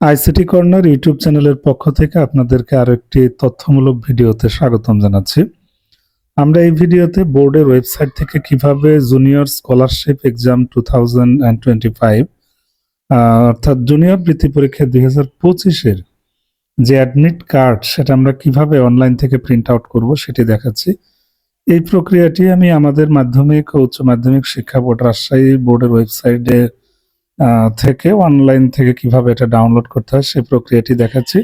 ICT corner YouTube চ্যানেলের পক্ষ থেকে আপনাদেরকে আরো একটি তথ্যমূলক ভিডিওতে স্বাগতম জানাচ্ছি। আমরা এই ভিডিওতে বোর্ডের ওয়েবসাইট থেকে কিভাবে জুনিয়র স্কলারশিপ এক্সাম 2025 অর্থাৎ জুনিয়র বৃত্তি পরীক্ষা 2025-এর যে অ্যাডমিট কার্ড সেটা আমরা কিভাবে অনলাইন থেকে প্রিন্ট আউট করব সেটি দেখাচ্ছি। এই প্রক্রিয়াটি আমি আমাদের মাধ্যমিক ও উচ্চ মাধ্যমিক শিক্ষা বোর্ড রাজশাহী বোর্ডের ওয়েবসাইটে থেকে অনলাইন থেকে কিভাবে এটা ডাউনলোড করতে হয় সেই প্রক্রিয়াটি দেখাচ্ছি।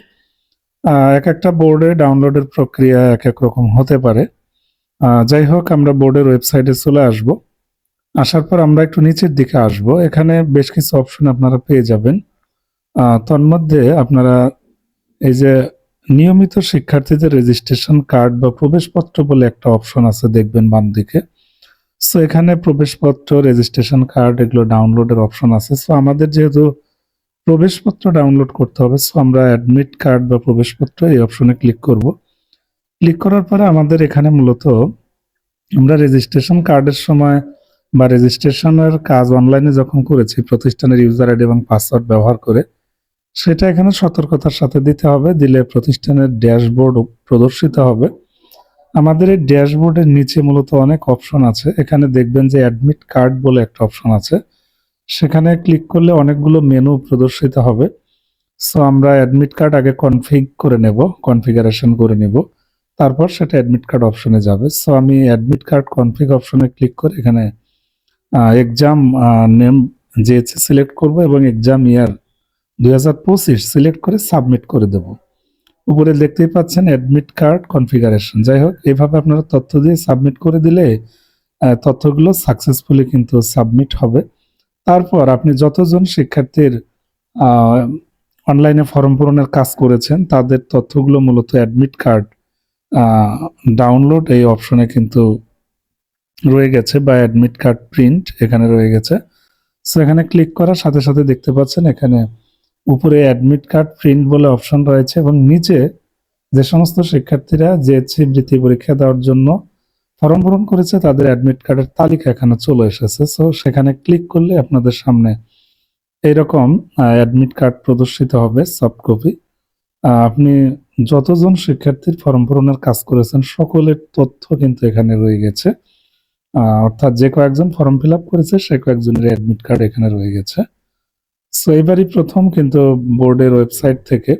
এক একটা বোর্ডে ডাউনলোডের প্রক্রিয়া এক এক রকম হতে পারে। যাই হোক, আমরা বোর্ডের ওয়েবসাইটে চলে আসব। আসার পর আমরা একটু নিচের দিকে আসব। এখানে বেশ কিছু অপশন আপনারা পেয়ে যাবেন। তন্মধ্যে আপনারা এই যে নিয়মিত শিক্ষার্থীদের রেজিস্ট্রেশন কার্ড বা প্রবেশপত্র বলে একটা অপশন আছে, দেখবেন বাম দিকে। সো এখানে প্রবেশপত্র, রেজিস্ট্রেশন কার্ড এগুলো ডাউনলোডের অপশন আছে। সো আমাদের যেহেতু প্রবেশপত্র ডাউনলোড করতে হবে, সো আমরা অ্যাডমিট কার্ড বা প্রবেশপত্র এই অপশনে ক্লিক করব। ক্লিক করার পরে আমাদের এখানে মূলত আমরা রেজিস্ট্রেশন কার্ডের সময় বা রেজিস্ট্রেশনের কাজ অনলাইনে যখন করেছি প্রতিষ্ঠানের ইউজার আইডি এবং পাসওয়ার্ড ব্যবহার করে, সেটা এখানে সতর্কতার সাথে দিতে হবে। দিলে প্রতিষ্ঠানের ড্যাশবোর্ড প্রদর্শিত হবে। আমাদের এই ড্যাশবোর্ডের নিচে মূলত অনেক অপশন আছে। এখানে দেখবেন যে অ্যাডমিট কার্ড বলে একটা অপশন আছে, সেখানে ক্লিক করলে অনেকগুলো মেনু প্রদর্শিত হবে। সো আমরা অ্যাডমিট কার্ড আগে কনফিগারেশন করে নেব, তারপর সেটা অ্যাডমিট কার্ড অপশনে যাবে। সো আমি অ্যাডমিট কার্ড কনফিগ অপশনে ক্লিক করে এখানে এক্সাম নেম জিএইচএস সিলেক্ট করব এবং এক্সাম ইয়ার 2025 সিলেক্ট করে সাবমিট করে দেব। উপরে দেখতেই পাচ্ছেন অ্যাডমিট কার্ড কনফিগারেশন। যাই হোক, এইভাবে আপনারা তথ্য দিয়ে সাবমিট করে দিলে তথ্যগুলো সাকসেসফুলি কিন্তু সাবমিট হবে। তারপর আপনি যতজন শিক্ষার্থীর অনলাইনে ফর্ম পূরণের কাজ করেছেন তাদের তথ্যগুলো মূলত অ্যাডমিট কার্ড ডাউনলোড এই অপশনে কিন্তু রয়ে গেছে, বা অ্যাডমিট কার্ড প্রিন্ট এখানে রয়ে গেছে। সো এখানে ক্লিক করার সাথে সাথে দেখতে পাচ্ছেন এখানে উপরে অ্যাডমিট কার্ড প্রিন্ট বলে অপশন রয়েছে এবং নিচে যে সমস্ত শিক্ষার্থীরা জিএইচএস বৃত্তি পরীক্ষা দেওয়ার জন্য ফর্ম পূরণ করেছে তাদের অ্যাডমিট কার্ডের তালিকা এখানে চলে এসেছে। সো সেখানে ক্লিক করলে আপনাদের সামনে এইরকম অ্যাডমিট কার্ড প্রদর্শিত হবে সফট কপি। আপনি যতজন শিক্ষার্থীর ফর্ম পূরণের কাজ করেছেন সকলের তথ্য কিন্তু এখানে রয়ে গেছে। অর্থাৎ যে কয়েকজন ফর্ম ফিল আপ করেছে সে কয়েকজনের অ্যাডমিট কার্ড এখানে রয়ে গেছে। সো এবারই প্রথম কিন্তু বোর্ডের ওয়েবসাইট থেকে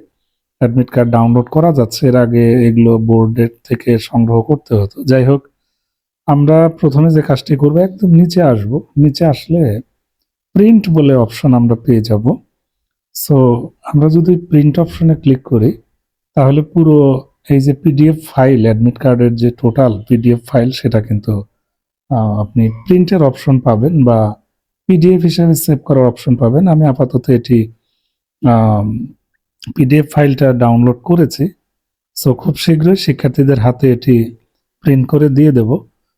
অ্যাডমিট কার্ড ডাউনলোড করা যাচ্ছে। এর আগে এগুলো বোর্ডের থেকে সংগ্রহ করতে হতো। যাই হোক, আমরা প্রথমে যে কাজটি করবো, একদম নিচে আসব। নিচে আসলে প্রিন্ট বলে অপশন আমরা পেয়ে যাব। সো আমরা যদি প্রিন্ট অপশনে ক্লিক করি তাহলে পুরো এই যে পিডিএফ ফাইল, অ্যাডমিট কার্ডের যে টোটাল পিডিএফ ফাইল সেটা কিন্তু আপনি প্রিন্টের অপশন পাবেন বা পিডিএফ হিসেবে সেভ করার অপশন পাবেন। আমি আপাতত এটি পিডিএফ ফাইলটা ডাউনলোড করেছি। সো খুব শীঘ্রই শিক্ষার্থীদের হাতে এটি প্রিন্ট করে দিয়ে দেব।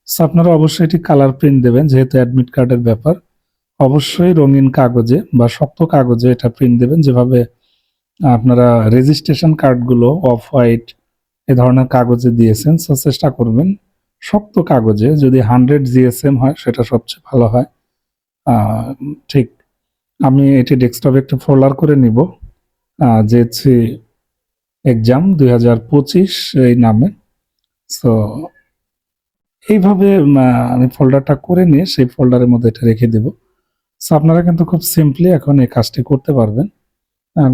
সো আপনারা অবশ্যই এটি কালার প্রিন্ট দেবেন, যেহেতু অ্যাডমিট কার্ডের ব্যাপার। অবশ্যই রঙিন কাগজে বা শক্ত কাগজে এটা প্রিন্ট দেবেন, যেভাবে আপনারা রেজিস্ট্রেশন কার্ডগুলো অফ হোয়াইট এ ধরনের কাগজে দিয়েছেন। সো চেষ্টা করবেন শক্ত কাগজে, যদি 100 জিএসএম হয় সেটা সবচেয়ে ভালো হয়। ঠিক, আমি এটি ডেস্কটপে একটা ফোল্ডার করে নিব, জিএইচএস এক্সাম 2025 এই নামে। সো এইভাবে আমি ফোল্ডারটা করে নিয়ে সেই ফোল্ডারের মধ্যে এটা রেখে দেব। সো আপনারা কিন্তু খুব সিম্পলি এখন এই কাজটি করতে পারবেন।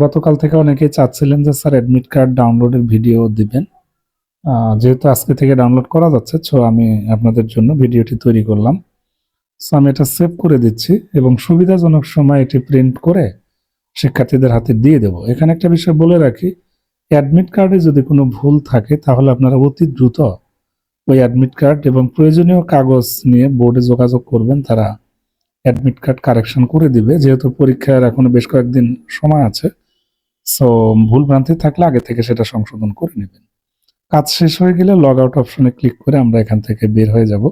গতকাল থেকে অনেকেই চাচ্ছিলেন যে স্যার অ্যাডমিট কার্ড ডাউনলোডের ভিডিও দিবেন। যেহেতু আজকে থেকে ডাউনলোড করা যাচ্ছে, সো আমি আপনাদের জন্য ভিডিওটি তৈরি করলাম। সো আমি এটা সেভ করে দিচ্ছি এবং সুবিধাজনক সময় এটি প্রিন্ট করে শিক্ষার্থীদের হাতে দিয়ে দেব। এখানে একটা বিষয় বলে রাখি, অ্যাডমিট কার্ডে যদি কোনো ভুল থাকে তাহলে আপনারা অতি দ্রুত ওই অ্যাডমিট কার্ড এবং প্রয়োজনীয় কাগজ নিয়ে বোর্ডে যোগাযোগ করবেন, তারা অ্যাডমিট কার্ড কারেকশন করে দিবে। যেহেতু পরীক্ষার এখনো বেশ কয়েকদিন সময় আছে, সো ভুল ভ্রান্তি থাকলে আগে থেকে সেটা সংশোধন করে নেবেন। কাজ শেষ হয়ে গেলে লগ আউট অপশনে ক্লিক করে আমরা এখান থেকে বের হয়ে যাব।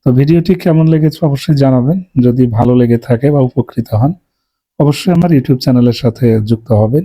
তো ভিডিওটি কেমন লেগেছে অবশ্যই জানাবেন। যদি ভালো লেগে থাকে বা উপকৃত হন অবশ্যই আমার ইউটিউব চ্যানেলের সাথে যুক্ত হবেন।